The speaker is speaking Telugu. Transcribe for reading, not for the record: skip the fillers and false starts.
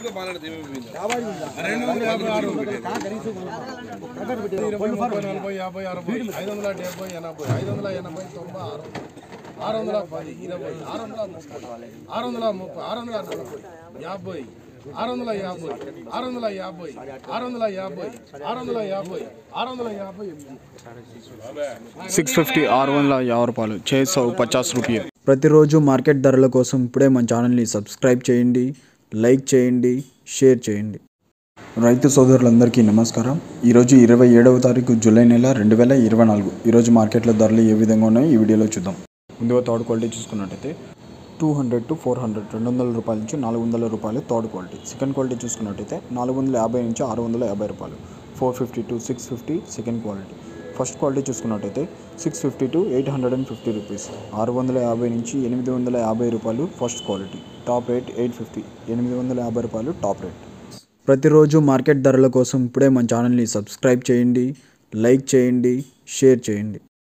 ₹650 ప్రతిరోజు మార్కెట్ ధరల కోసం ఇప్పుడే మన ఛానల్ని సబ్స్క్రైబ్ చేయండి, లైక్ చేయండి, షేర్ చేయండి. రైతు సోదరులందరికీ నమస్కారం. ఈరోజు 27వ తారీఖు జూలై నెల 2024. ఈరోజు మార్కెట్లో ధరలు ఏ విధంగా ఉన్నాయో ఈ వీడియోలో చూద్దాం. ముందుగా థర్డ్ క్వాలిటీ చూసుకున్నట్టయితే 200 to 400 ₹200 నుంచి ₹400 థర్డ్ క్వాలిటీ. సెకండ్ క్వాలిటీ చూసుకున్నట్టయితే 450 నుంచి ₹650, 450 to 650 second quality. First quality చూసుకున్నట్టయితే 650 to 850 రూపీస్, 650 నుంచి ₹850 first quality. Top rate 850, ₹850 top rate. ప్రతిరోజు మార్కెట్ ధరల కోసం ఇప్పుడే మన ఛానల్ని సబ్స్క్రైబ్ చేయండి, లైక్ చేయండి, షేర్ చేయండి.